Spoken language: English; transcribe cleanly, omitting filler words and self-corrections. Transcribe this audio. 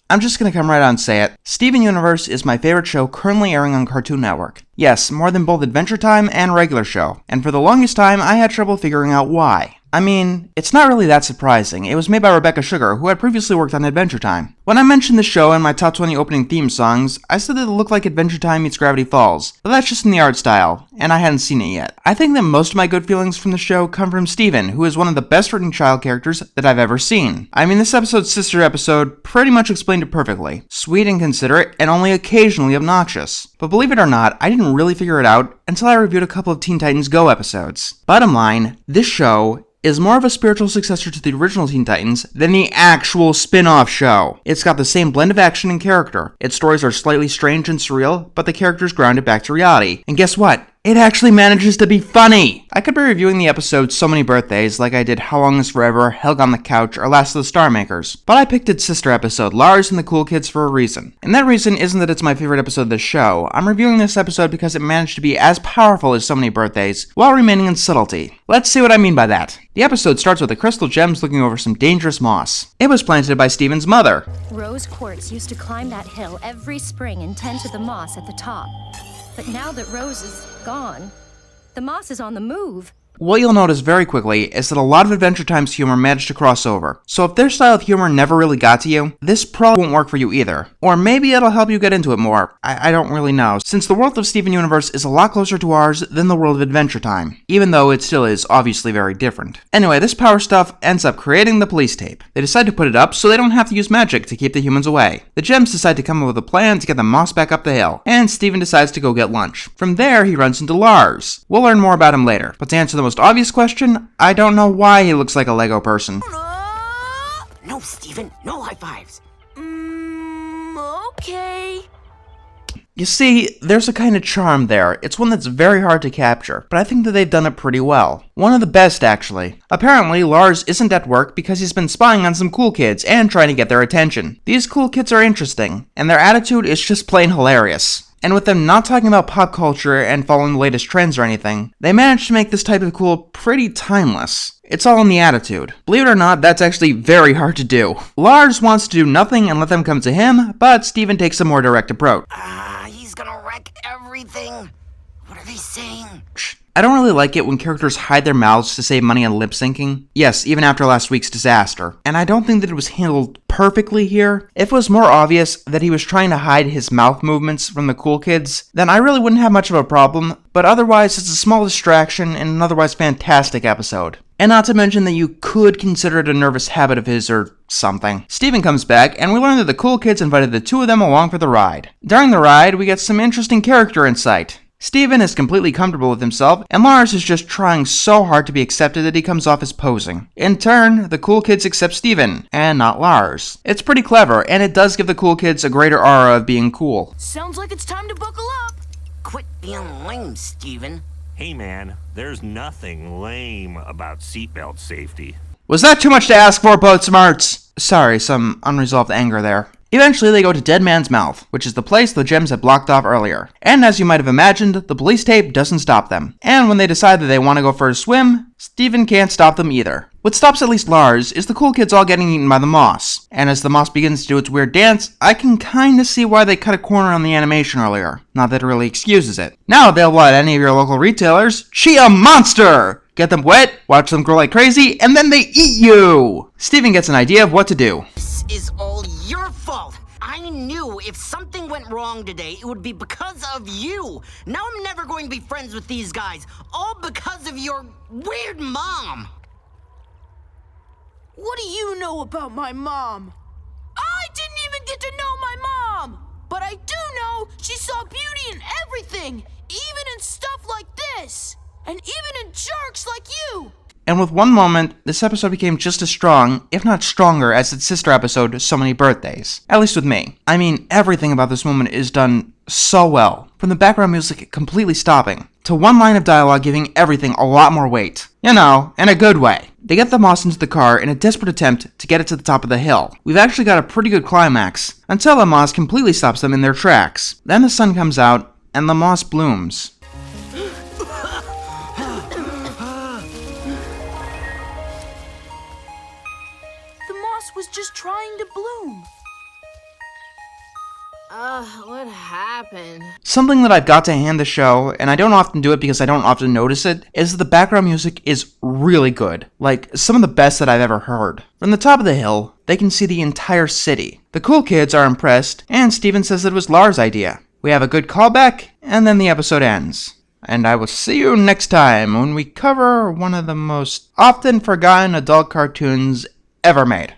I'm just gonna come right out and say it. Steven Universe is my favorite show currently airing on Cartoon Network. Yes, more than both Adventure Time and regular show. And for the longest time, I had trouble figuring out why. I mean, it's not really that surprising. It was made by Rebecca Sugar, who had previously worked on Adventure Time. When I mentioned the show in my top 20 opening theme songs, I said that it looked like Adventure Time meets Gravity Falls, but that's just in the art style, and I hadn't seen it yet. I think that most of my good feelings from the show come from Steven, who is one of the best written child characters that I've ever seen. I mean, this episode's sister episode pretty much explained it perfectly. Sweet and considerate, and only occasionally obnoxious. But believe it or not, I didn't really figure it out until I reviewed a couple of Teen Titans Go episodes. Bottom line, this show is more of a spiritual successor to the original Teen Titans than the actual spin-off show. It's got the same blend of action and character. Its stories are slightly strange and surreal, but the characters ground it back to reality. And guess what? It actually manages to be funny! I could be reviewing the episode So Many Birthdays like I did How Long Is Forever, Helg on the Couch, or Last of the Star Makers, but I picked its sister episode, Lars and the Cool Kids, for a reason. And that reason isn't that it's my favorite episode of the show. I'm reviewing this episode because it managed to be as powerful as So Many Birthdays, while remaining in subtlety. Let's see what I mean by that. The episode starts with the Crystal Gems looking over some dangerous moss. It was planted by Steven's mother. Rose Quartz used to climb that hill every spring and tend to the moss at the top. But now that Rose is gone, the moss is on the move. What you'll notice very quickly is that a lot of Adventure Time's humor managed to cross over. So if their style of humor never really got to you, this probably won't work for you either. Or maybe it'll help you get into it more. I don't really know, since the world of Steven Universe is a lot closer to ours than the world of Adventure Time, even though it still is obviously very different. Anyway, this power stuff ends up creating the police tape. They decide to put it up so they don't have to use magic to keep the humans away. The Gems decide to come up with a plan to get the moss back up the hill, and Steven decides to go get lunch. From there, he runs into Lars. We'll learn more about him later, but to answer the most obvious question, I don't know why he looks like a Lego person. No, Steven, no high fives. Okay. You see, there's a kind of charm there. It's one that's very hard to capture, but I think that they've done it pretty well. One of the best, actually. Apparently, Lars isn't at work because he's been spying on some cool kids and trying to get their attention. These cool kids are interesting, and their attitude is just plain hilarious. And with them not talking about pop culture and following the latest trends or anything, they managed to make this type of cool pretty timeless. It's all in the attitude. Believe it or not, that's actually very hard to do. Lars wants to do nothing and let them come to him, but Steven takes a more direct approach. He's gonna wreck everything. What are they saying? I don't really like it when characters hide their mouths to save money on lip syncing. Yes, even after last week's disaster. And I don't think that it was handled perfectly here. If it was more obvious that he was trying to hide his mouth movements from the cool kids, then I really wouldn't have much of a problem, but otherwise it's a small distraction in an otherwise fantastic episode. And not to mention that you could consider it a nervous habit of his or something. Steven comes back, and we learn that the cool kids invited the two of them along for the ride. During the ride, we get some interesting character insight. Steven is completely comfortable with himself, and Lars is just trying so hard to be accepted that he comes off as posing. In turn, the cool kids accept Steven, and not Lars. It's pretty clever, and it does give the cool kids a greater aura of being cool. Sounds like it's time to buckle up. Quit being lame, Steven. Hey man, there's nothing lame about seatbelt safety. Was that too much to ask for, Boat Smarts? Sorry, some unresolved anger there. Eventually, they go to Dead Man's Mouth, which is the place the Gems had blocked off earlier. And as you might have imagined, the police tape doesn't stop them. And when they decide that they want to go for a swim, Steven can't stop them either. What stops at least Lars is the cool kids all getting eaten by the moss. And as the moss begins to do its weird dance, I can kinda see why they cut a corner on the animation earlier. Not that it really excuses it. Now available at any of your local retailers, Chia Monster! Get them wet, watch them grow like crazy, and then they eat you! Steven gets an idea of what to do. This is all your fault. I knew if something went wrong today, it would be because of you. Now I'm never going to be friends with these guys, all because of your weird mom. What do you know about my mom? I didn't even get to know my mom! But I do know she saw beauty in everything, even in stuff like this. And even in jerks like you! And with one moment, this episode became just as strong, if not stronger, as its sister episode, So Many Birthdays. At least with me. I mean, everything about this moment is done so well. From the background music completely stopping, to one line of dialogue giving everything a lot more weight. You know, in a good way. They get the moss into the car in a desperate attempt to get it to the top of the hill. We've actually got a pretty good climax, until the moss completely stops them in their tracks. Then the sun comes out, and the moss blooms. Was just trying to bloom. What happened? Something that I've got to hand the show, and I don't often do it because I don't often notice it, is that the background music is really good. Like, some of the best that I've ever heard. From the top of the hill, they can see the entire city. The cool kids are impressed, and Steven says it was Lars' idea. We have a good callback, and then the episode ends. And I will see you next time when we cover one of the most often forgotten adult cartoons ever made.